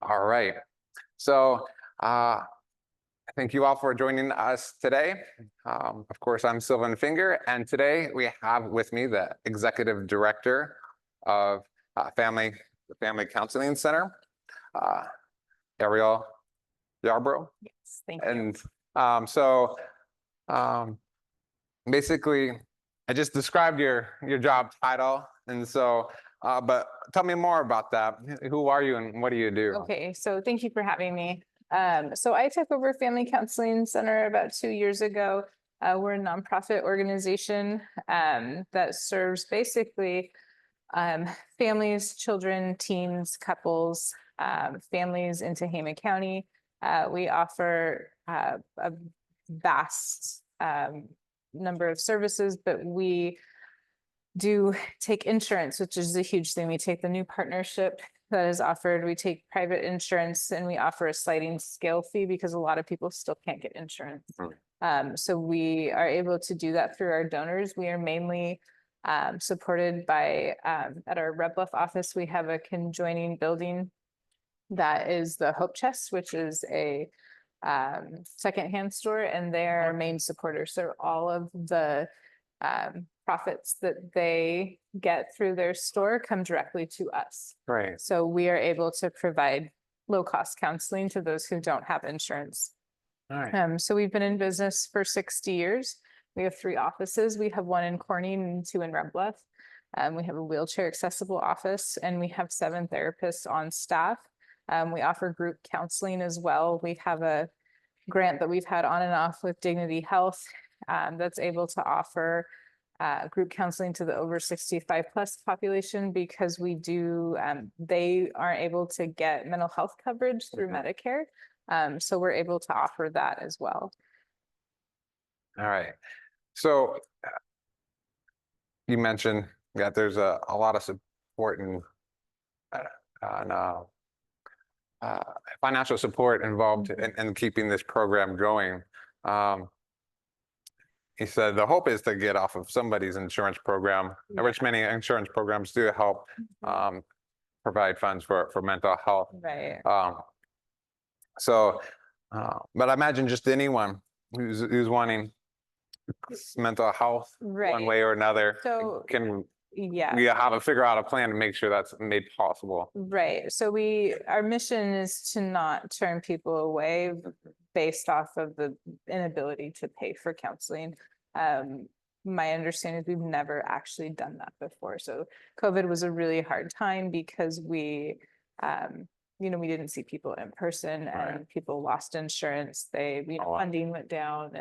All right. So thank you all for joining us today. Of course, I'm Sylvan Finger, and today we have with me the Executive Director of the Family Counseling Center, uh, Ariel Yarbrough. Yes, thank you. And so basically, I just described your job title, and so but tell me more about that. Who are you and what do you do? Okay, so thank you for having me. So I took over Family Counseling Center about 2 years ago. We're a nonprofit organization that serves basically families, children, teens, couples, families in Tehama County. We offer a vast number of services, but we do take insurance, which is a huge thing. We take the new partnership that is offered. We take private insurance and we offer a sliding scale fee because a lot of people still can't get insurance. So we are able to do that through our donors. We are mainly supported by, at our Red Bluff office, we have a conjoining building that is the Hope Chest, which is a secondhand store, and they're our main supporters. So all of the profits that they get through their store come directly to us. Right. So we are able to provide low-cost counseling to those who don't have insurance. All right. So we've been in business for 60 years. We have 3 offices. We have 1 in Corning and 2 in Red Bluff. We have a wheelchair accessible office, and we have 7 therapists on staff. We offer group counseling as well. We have a grant that we've had on and off with Dignity Health that's able to offer group counseling to the over 65 plus population because we do, they aren't able to get mental health coverage through Medicare. So we're able to offer that as well. All right. So you mentioned that there's a lot of support and financial support involved in keeping this program going. He said the hope is to get off of somebody's insurance program, which many insurance programs do help provide funds for mental health. Right. But I imagine just anyone who's wanting mental health one way or another can have to figure out a plan to make sure that's made possible. Right. So our mission is to not turn people away based off of the inability to pay for counseling. My understanding is we've never actually done that before. So COVID was a really hard time because we didn't see people in person, and people lost insurance. Funding went down,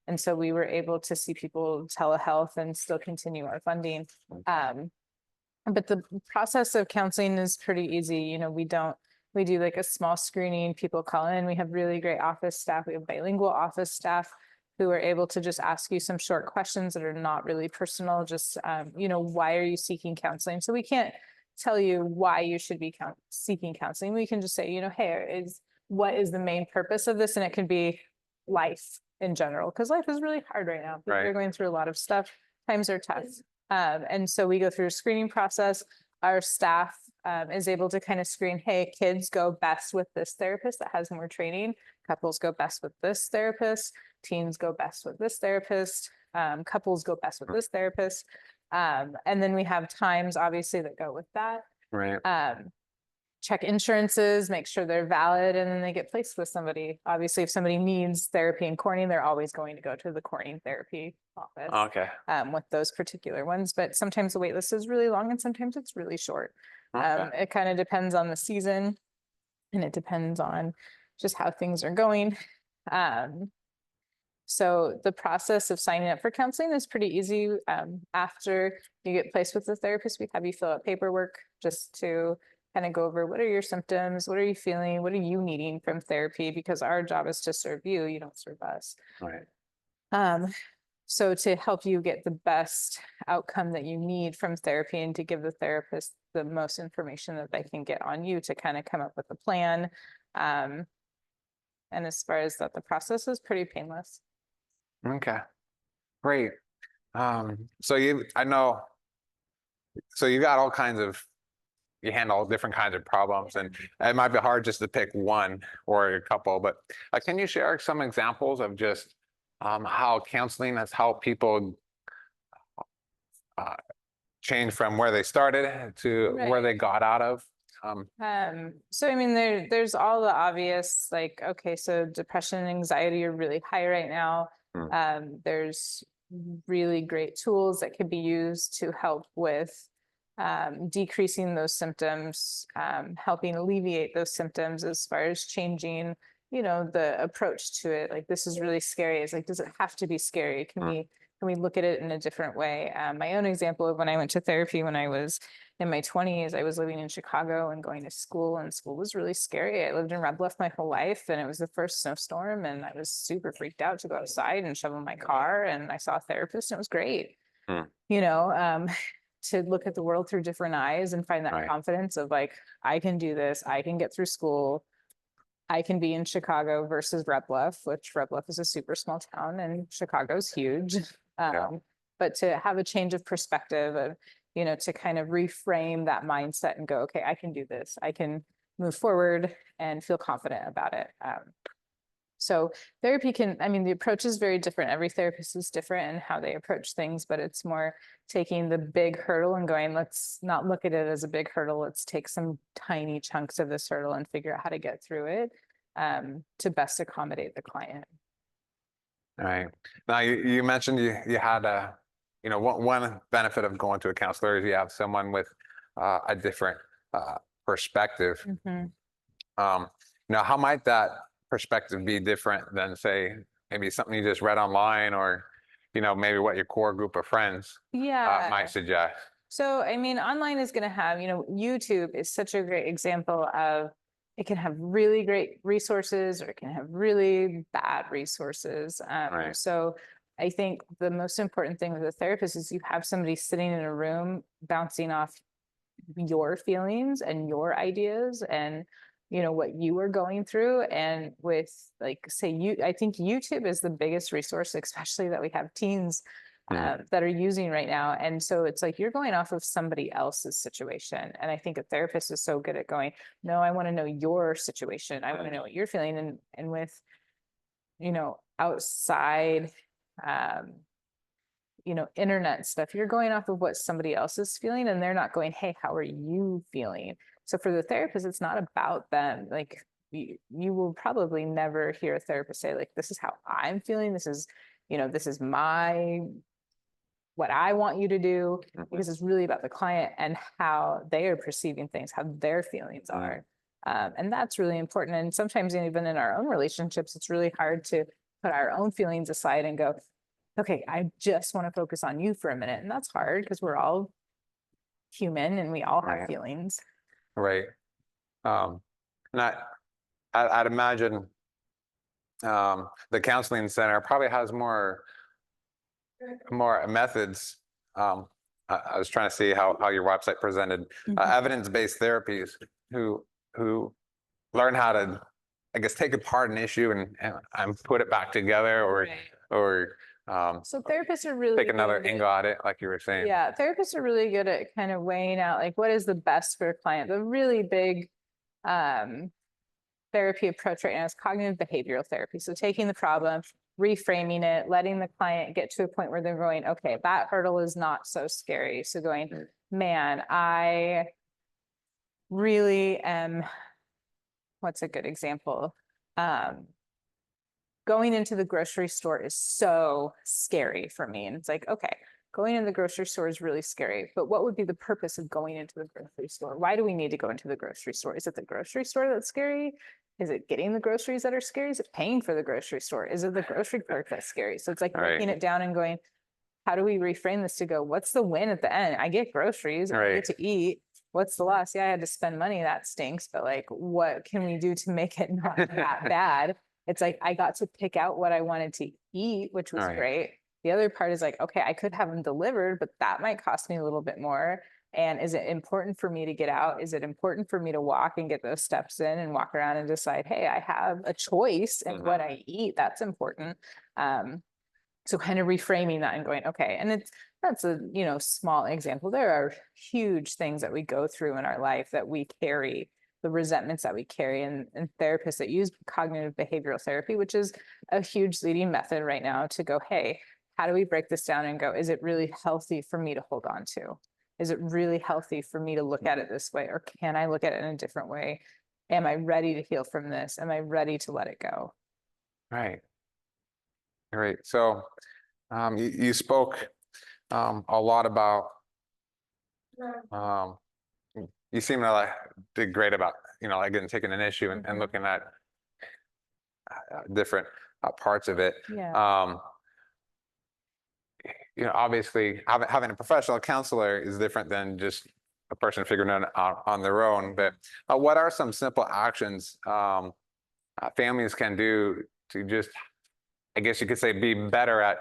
and so we were able to see people telehealth and still continue our funding. But the process of counseling is pretty easy. We do like a small screening, people call in, we have really great office staff. We have bilingual office staff who are able to just ask you some short questions that are not really personal. Just, why are you seeking counseling? So we can't tell you why you should be seeking counseling. We can just say, hey, what is the main purpose of this? And it can be life in general, because life is really hard right now. People are going through a lot of stuff. Times are tough. And so we go through a screening process. Our staff is able to kind of screen, hey, kids go best with this therapist that has more training. Couples go best with this therapist. Teens go best with this therapist. Couples go best with this therapist. And then we have times, obviously, that go with that. Right. Check insurances, make sure they're valid, and then they get placed with somebody. Obviously, if somebody needs therapy in Corning, they're always going to go to the Corning therapy office. Okay. With those particular ones, but sometimes the wait list is really long and sometimes it's really short. It kind of depends on the season, and it depends on just how things are going. So the process of signing up for counseling is pretty easy. After you get placed with the therapist, we have you fill out paperwork just to kind of go over what are your symptoms, what are you feeling, what are you needing from therapy, because our job is to serve you, you don't serve us. Right. So to help you get the best outcome that you need from therapy and to give the therapist the most information that they can get on you to kind of come up with a plan. And as far as that, the process is pretty painless. Okay, great. So you got all kinds of you handle different kinds of problems, and it might be hard just to pick one or a couple. But can you share some examples of just how counseling has helped people uh, change from where they started to where they got out of? So I mean, there's all the obvious, like, okay, so depression and anxiety are really high right now. There's really great tools that could be used to help with decreasing those symptoms, helping alleviate those symptoms as far as changing, the approach to it. Like, this is really scary. It's like, does it have to be scary? Can we look at it in a different way? My own example of when I went to therapy when I was in my 20s, I was living in Chicago and going to school, and school was really scary. I lived in Red Bluff my whole life, and it was the first snowstorm, and I was super freaked out to go outside and shovel my car. And I saw a therapist, and it was great. You know, to look at the world through different eyes and find that confidence of like, I can do this, I can get through school, I can be in Chicago versus Red Bluff, which Red Bluff is a super small town and Chicago's huge. But to have a change of perspective of, to kind of reframe that mindset and go, okay, I can do this. I can move forward and feel confident about it. So therapy the approach is very different. Every therapist is different in how they approach things, but it's more taking the big hurdle and going, let's not look at it as a big hurdle. Let's take some tiny chunks of this hurdle and figure out how to get through it to best accommodate the client. All right. Now you mentioned you had one benefit of going to a counselor is you have someone with a different perspective. Now, how might that perspective be different than, say, maybe something you just read online, or maybe what your core group of friends might suggest? So I mean, online is going to have, YouTube is such a great example of, it can have really great resources or it can have really bad resources. So I think the most important thing with a therapist is you have somebody sitting in a room bouncing off your feelings and your ideas and what you are going through. And with, like, say, I think YouTube is the biggest resource, especially that we have teens that are using right now. And so it's like you're going off of somebody else's situation. And I think a therapist is so good at going, no, I want to know your situation. I want to know what you're feeling. And with, outside, internet stuff, you're going off of what somebody else is feeling, and they're not going, hey, how are you feeling? So for the therapist, it's not about them. Like, you will probably never hear a therapist say, like, this is how I'm feeling. This is, this is what I want you to do, because it's really about the client and how they are perceiving things, how their feelings are. And that's really important. And sometimes even in our own relationships, it's really hard to put our own feelings aside and go, okay, I just want to focus on you for a minute. And that's hard because we're all human and we all have feelings. Right. And I'd imagine the counseling center probably has more methods. I was trying to see how your website presented evidence-based therapies who learn how to, I guess, take apart an issue and put it back together, or so therapists are really take another angle at it, like you were saying. Yeah, therapists are really good at kind of weighing out, like, what is the best for a client. The really big therapy approach right now is cognitive behavioral therapy. So taking the problem, reframing it, letting the client get to a point where they're going, okay, that hurdle is not so scary. So going, man, I really am, what's a good example? Going into the grocery store is so scary for me. And it's like, okay, going into the grocery store is really scary, but what would be the purpose of going into the grocery store? Why do we need to go into the grocery store? Is it the grocery store that's scary? Is it getting the groceries that are scary? Is it paying for the grocery store? Is it the grocery clerk that's scary? So it's like breaking it down and going, how do we reframe this to go, what's the win at the end? I get groceries, I get to eat. What's the loss? Yeah, I had to spend money. That stinks. But like, what can we do to make it not that bad? It's like, I got to pick out what I wanted to eat, which was great. The other part is like, okay, I could have them delivered, but that might cost me a little bit more. And is it important for me to get out? Is it important for me to walk and get those steps in and walk around and decide, hey, I have a choice in what I eat? That's important. So kind of reframing that and going, okay, and that's a, small example. There are huge things that we go through in our life that we carry, the resentments that we carry, and therapists that use cognitive behavioral therapy, which is a huge leading method right now to go, hey, how do we break this down and go, is it really healthy for me to hold on to? Is it really healthy for me to look at it this way? Or can I look at it in a different way? Am I ready to heal from this? Am I ready to let it go? Right. Great. So you spoke a lot about um, you seem to like did great about like taking an issue and looking at different parts of it. Yeah. Obviously having a professional counselor is different than just a person figuring it out on their own. But what are some simple actions families can do to just, I guess you could say, be better at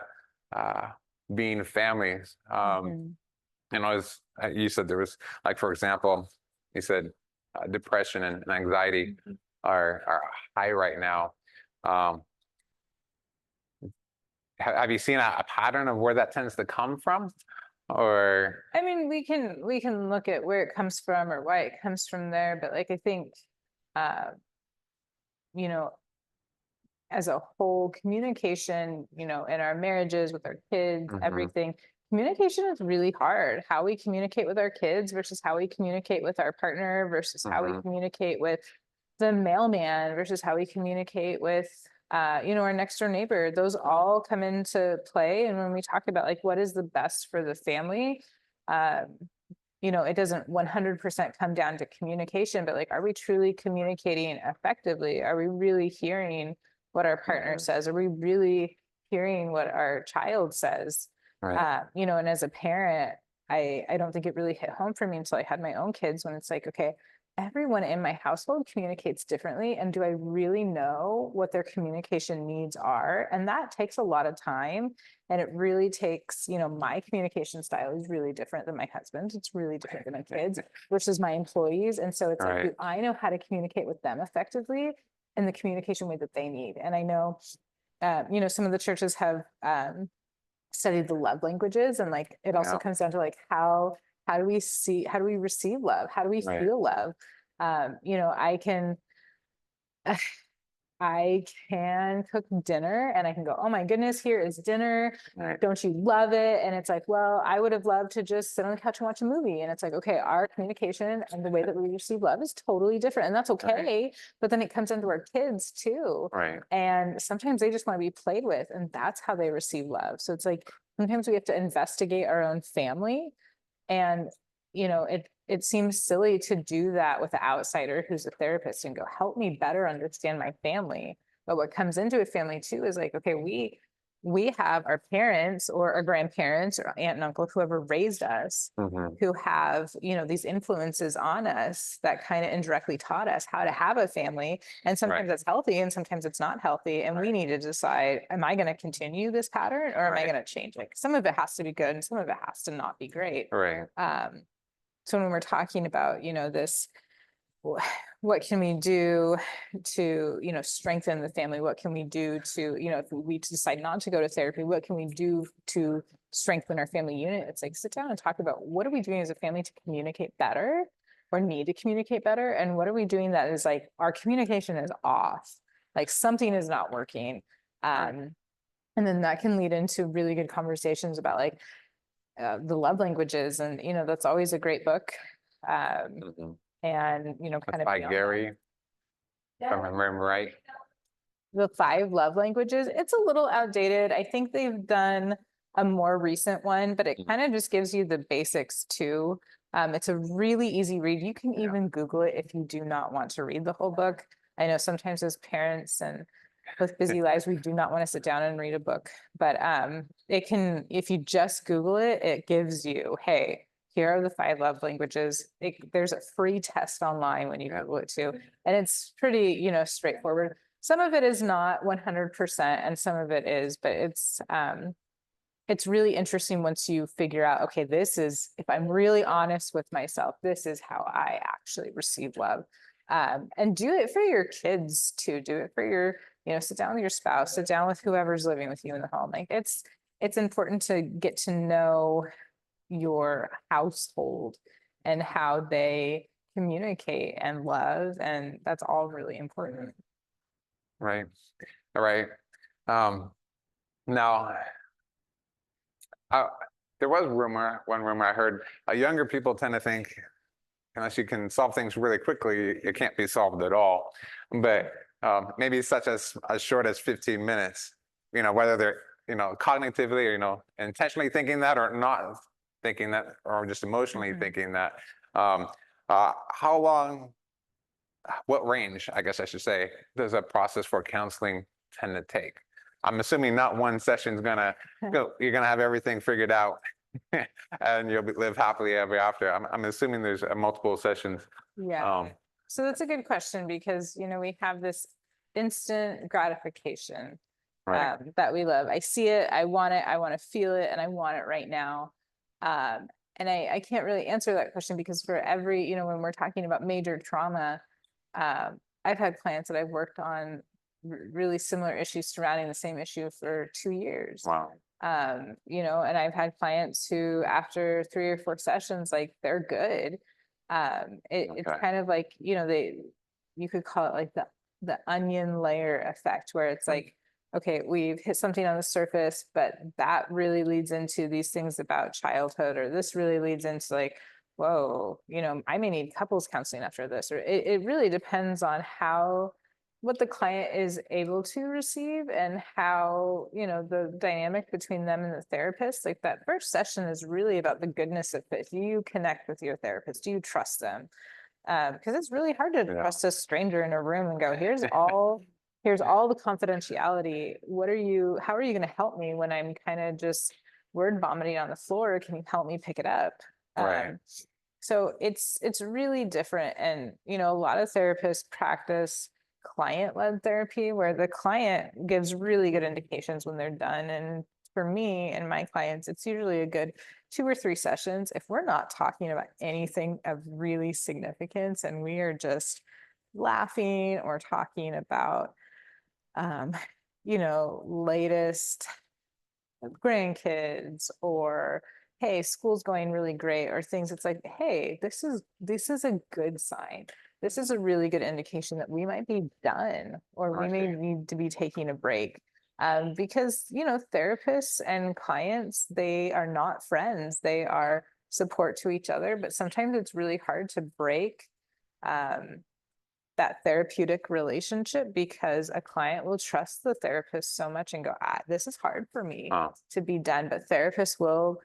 being families? As you said, there was like, for example, you said depression and anxiety are high right now. Have you seen a pattern of where that tends to come from? Or I mean, we can look at where it comes from or why it comes from there, but like I think, you know, as a whole, communication, in our marriages with our kids, everything, communication is really hard. How we communicate with our kids versus how we communicate with our partner versus how we communicate with the mailman versus how we communicate with our next door neighbor. Those all come into play. And when we talk about like what is the best for the family, it doesn't 100% come down to communication, but like, are we truly communicating effectively? Are we really hearing what our partner says? Are we really hearing what our child says? right, And as a parent, I don't think it really hit home for me until I had my own kids, when it's like, okay, everyone in my household communicates differently. And do I really know what their communication needs are? And that takes a lot of time. And it really takes, my communication style is really different than my husband's. It's really different than my kids versus my employees. And so it's like, do I know how to communicate with them effectively in the communication way that they need? And I know, some of the churches have studied the love languages, and like it also comes down to like how do we receive love? How do we feel love? I can cook dinner and I can go, oh my goodness, here is dinner. Don't you love it? And it's like, well, I would have loved to just sit on the couch and watch a movie. And it's like, okay, our communication and the way that we receive love is totally different. And that's okay. But then it comes into our kids too. And sometimes they just want to be played with, and that's how they receive love. So it's like, sometimes we have to investigate our own family. And it seems silly to do that with an outsider who's a therapist and go, help me better understand my family. But what comes into a family too is like, okay, we have our parents or our grandparents or aunt and uncle, whoever raised us, who have, these influences on us that kind of indirectly taught us how to have a family. And sometimes that's healthy and sometimes it's not healthy. And we need to decide, am I going to continue this pattern or am I going to change it? Some of it has to be good and some of it has to not be great. So when we're talking about, this, what can we do to, strengthen the family? What can we do to, if we decide not to go to therapy, what can we do to strengthen our family unit? It's like, sit down and talk about what are we doing as a family to communicate better or need to communicate better? And what are we doing that is like, our communication is off, like something is not working. And then that can lead into really good conversations about like, the love languages, and that's always a great book, and kind of by Gary, if I remember right. The 5 love languages. It's a little outdated. I think they've done a more recent one, but it kind of just gives you the basics too. It's a really easy read. You can even Google it if you do not want to read the whole book. I know sometimes as parents and with busy lives, we do not want to sit down and read a book, but it can, if you just Google it, it gives you, hey, here are the 5 love languages. There's a free test online when you Google it too. And it's pretty, straightforward. Some of it is not 100% and some of it is, but it's really interesting once you figure out, okay, this is, if I'm really honest with myself, this is how I actually receive love. And do it for your kids too. Do it for your sit down with your spouse, sit down with whoever's living with you in the home. Like it's important to get to know your household and how they communicate and love, and that's all really important. Right. All right. Now, uh, there was one rumor I heard, younger people tend to think unless you can solve things really quickly, it can't be solved at all. But maybe such as short as 15 minutes, whether they're, cognitively or, intentionally thinking that or not thinking that, or just emotionally thinking that. How long, what range, I guess I should say, does a process for counseling tend to take? I'm assuming not one session's gonna you're gonna have everything figured out and you'll live happily ever after. I'm assuming there's multiple sessions. Yeah. So that's a good question because, we have this instant gratification Right. that we love. I see it, I want to feel it, and I want it right now. And I can't really answer that question because for every, when we're talking about major trauma, I've had clients that I've worked on really similar issues surrounding the same issue for 2 years. Wow. And I've had clients who after 3 or 4 sessions, like they're good. It's Okay. kind of like, you could call it like the onion layer effect, where it's like, okay, we've hit something on the surface, but that really leads into these things about childhood, or this really leads into like, whoa, I may need couples counseling after this, or it really depends on what the client is able to receive and how, the dynamic between them and the therapist. Like that first session is really about the goodness of it. Do you connect with your therapist? Do you trust them? Because it's really hard to trust a stranger in a room and go, here's all the confidentiality. How are you going to help me when I'm kind of just word vomiting on the floor? Can you help me pick it up? Right. So it's really different. And, a lot of therapists practice client-led therapy where the client gives really good indications when they're done. And for me and my clients, it's usually a good 2 or 3 sessions. If we're not talking about anything of really significance and we are just laughing or talking about, latest grandkids, or hey, school's going really great, or things, it's like, hey, this is a good sign. This is a really good indication that we might be done, or we may need to be taking a break. Because, therapists and clients, they are not friends. They are support to each other, but sometimes it's really hard to break that therapeutic relationship because a client will trust the therapist so much and go, this is hard for me to be done. But therapists will,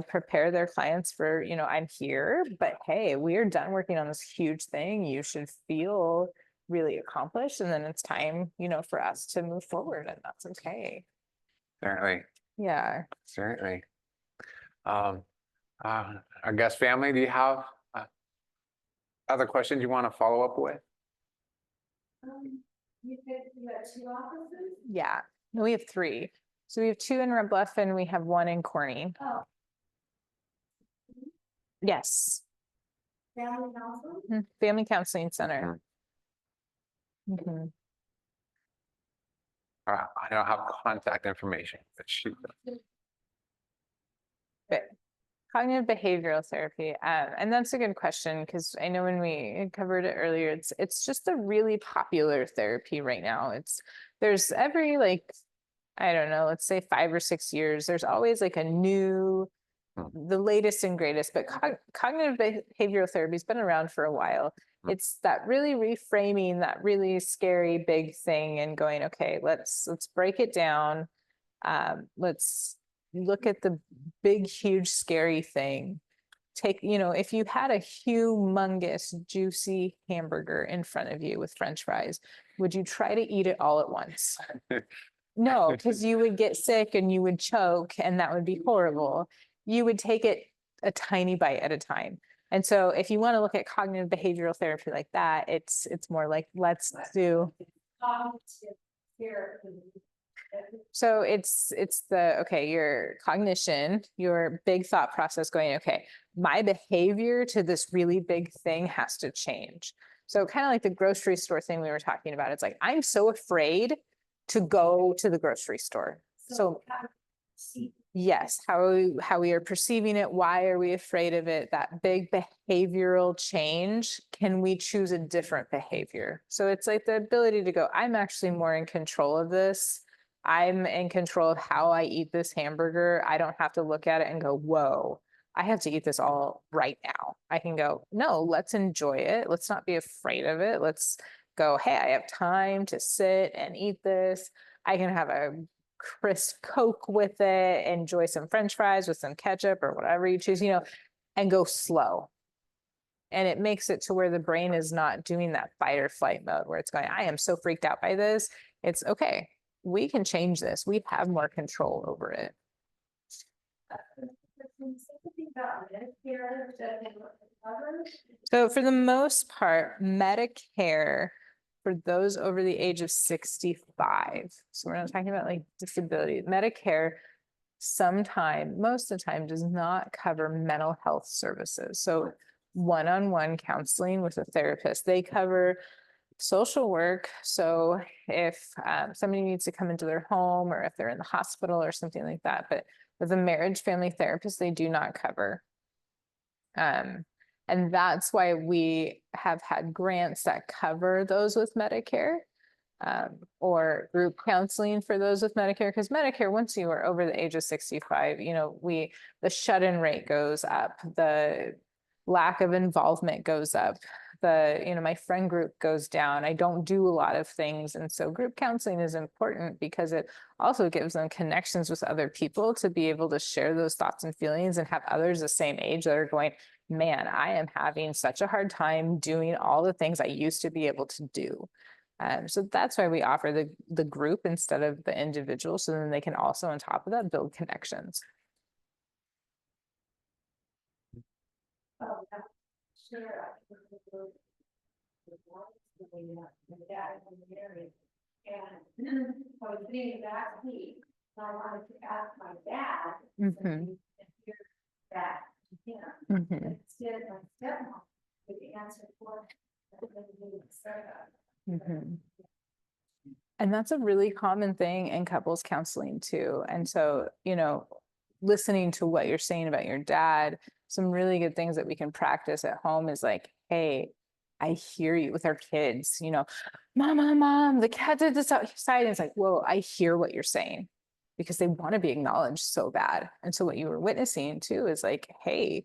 prepare their clients for, I'm here, but hey, we are done working on this huge thing. You should feel really accomplished. And then it's time, for us to move forward, and that's okay. Certainly. Yeah. Certainly. I guess family, do you have other questions you want to follow up with? You said you got 2 offices? Yeah. No, we have 3. So we have 2 in Red Bluff and we have 1 in Corning. Oh. Yes. Family counseling? Family Counseling Center. I don't have contact information, but she. Cognitive behavioral therapy, and that's a good question because I know when we covered it earlier, it's just a really popular therapy right now. There's every, like, I don't know, let's say 5 or 6 years, there's always like a new, the latest and greatest. But cognitive behavioral therapy has been around for a while. It's that really reframing that really scary big thing and going, okay, let's break it down. Let's look at the big, huge, scary thing. If you had a humongous, juicy hamburger in front of you with French fries, would you try to eat it all at once? No, because you would get sick and you would choke, and that would be horrible. You would take it a tiny bite at a time. And so if you want to look at cognitive behavioral therapy like that, it's more like, let's do. So it's your cognition, your big thought process going, okay, my behavior to this really big thing has to change. So kind of like the grocery store thing we were talking about. It's like, I'm so afraid to go to the grocery store. So yes, how we are perceiving it, why are we afraid of it, that big behavioral change, can we choose a different behavior? So it's like the ability to go, I'm actually more in control of this. I'm in control of how I eat this hamburger. I don't have to look at it and go, whoa, I have to eat this all right now. I can go, no, let's enjoy it. Let's not be afraid of it. Let's go, hey, I have time to sit and eat this. I can have a crisp Coke with it, enjoy some French fries with some ketchup or whatever you choose, and go slow. And it makes it to where the brain is not doing that fight or flight mode where it's going, I am so freaked out by this. It's okay. We can change this. We have more control over it. So for the most part, Medicare for those over the age of 65. So we're not talking about like disability. Medicare most of the time does not cover mental health services. So one-on-one counseling with a therapist, they cover social work. So if somebody needs to come into their home or if they're in the hospital or something like that, but with a marriage family therapist, they do not cover. And that's why we have had grants that cover those with Medicare, or group counseling for those with Medicare. Because Medicare, once you are over the age of 65, the shut-in rate goes up, the lack of involvement goes up, my friend group goes down. I don't do a lot of things. And so group counseling is important because it also gives them connections with other people to be able to share those thoughts and feelings and have others the same age that are going, man, I am having such a hard time doing all the things I used to be able to do. So that's why we offer the group instead of the individual. So then they can also, on top of that, build connections. Oh, yeah. Sure. My dad was married, and I was thinking that week, I wanted to ask my dad. That, instead my stepmom would answer for And that's a really common thing in couples counseling too. And so, listening to what you're saying about your dad, some really good things that we can practice at home is like, hey, I hear you with our kids, mom, the cat did this outside. And it's like, whoa, I hear what you're saying because they want to be acknowledged so bad. And so what you were witnessing too is like, hey,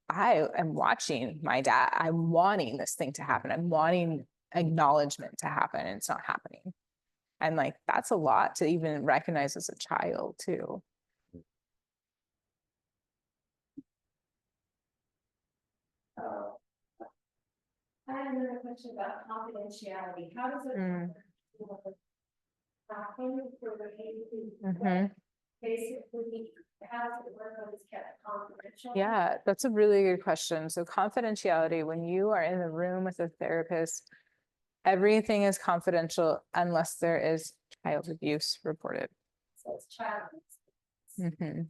I am watching my dad. I'm wanting this thing to happen. I'm wanting acknowledgement to happen and it's not happening. And like, that's a lot to even recognize as a child too. I have another question about confidentiality. How does it basically, how does it work when it's kept confidential? Yeah, that's a really good question. So confidentiality, when you are in the room with a therapist, everything is confidential unless there is child abuse reported. So it's child abuse.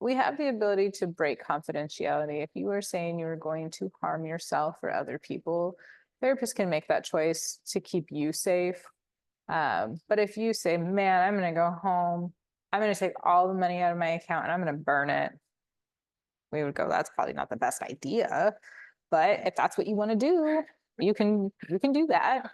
We have the ability to break confidentiality. If you were saying you were going to harm yourself or other people, therapists can make that choice to keep you safe. But if you say, man, I'm going to go home, I'm going to take all the money out of my account and I'm going to burn it, we would go, that's probably not the best idea. But if that's what you want to do, you can do that.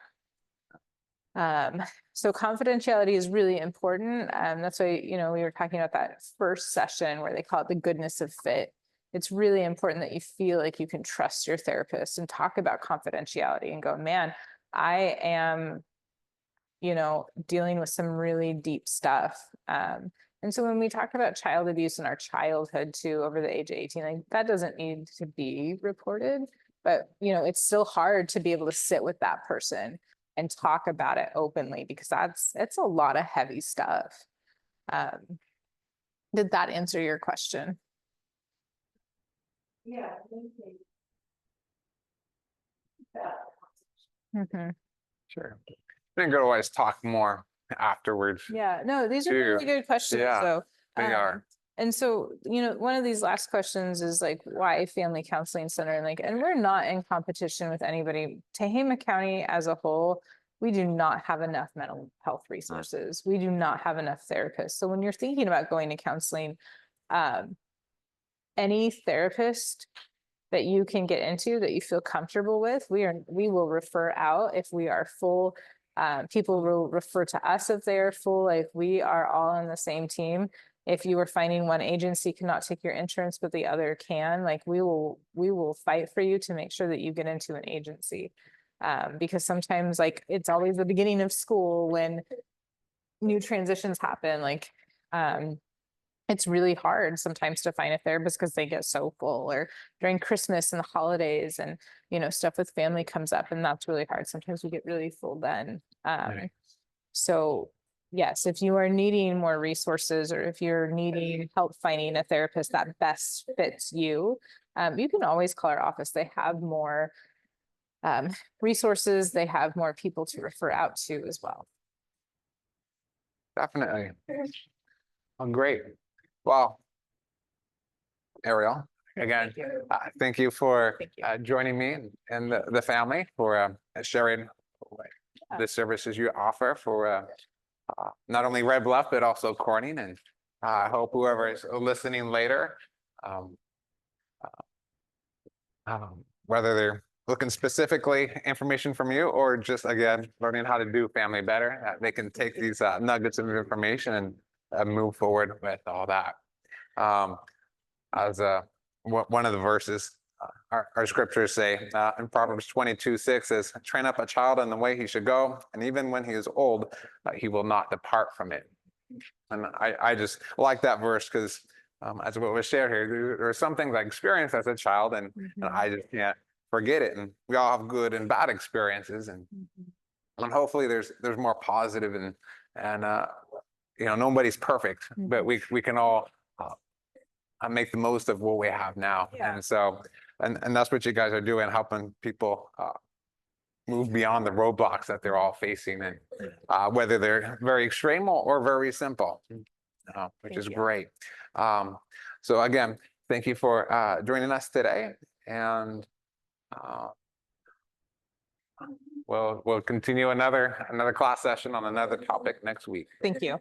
So confidentiality is really important. That's why, we were talking about that first session where they call it the goodness of fit. It's really important that you feel like you can trust your therapist and talk about confidentiality and go, man, I am, dealing with some really deep stuff. And so when we talk about child abuse in our childhood too, over the age of 18, like that doesn't need to be reported, but it's still hard to be able to sit with that person and talk about it openly because it's a lot of heavy stuff. Did that answer your question? Yeah. Sure. I think we'll always talk more afterwards. Yeah, no, these are really good questions. Yeah, so they are. And so, one of these last questions is like, why Family Counseling Center? And we're not in competition with anybody. Tehama County as a whole we do not have enough mental health resources. We do not have enough therapists. So when you're thinking about going to counseling, any therapist that you can get into that you feel comfortable with, we will refer out if we are full. People will refer to us if they are full. Like, we are all on the same team. If you are finding one agency cannot take your insurance, but the other can, like, we will fight for you to make sure that you get into an agency. Because sometimes, like, it's always the beginning of school when new transitions happen. Like, it's really hard sometimes to find a therapist because they get so full, or during Christmas and the holidays, and stuff with family comes up, and that's really hard. Sometimes we get really full then. Right. So yes, if you are needing more resources, or if you're needing help finding a therapist that best fits you, you can always call our office. They have more resources. They have more people to refer out to as well. Definitely. Oh, great. Well, Ariel, again, thank you for Thank you. joining me and the family for sharing the services you offer for not only Red Bluff, but also Corning. And I hope whoever is listening later, whether they're looking specifically information from you, or just, again, learning how to do family better, they can take these nuggets of information and move forward with all that. As one of the verses, our scriptures say in Proverbs 22:6 says, train up a child in the way he should go, and even when he is old, he will not depart from it. And I just like that verse because, as what was shared here, there are some things I experienced as a child, and I just can't forget it. And we all have good and bad experiences, and hopefully there's more positive, and nobody's perfect, but we can all make the most of what we have now. Yeah. And so, and that's what you guys are doing, helping people move beyond the roadblocks that they're all facing, and whether they're very extreme or very simple, which Thank is you. great. So again, thank you for joining us today, and we'll continue another class session on another topic next week. Thank you.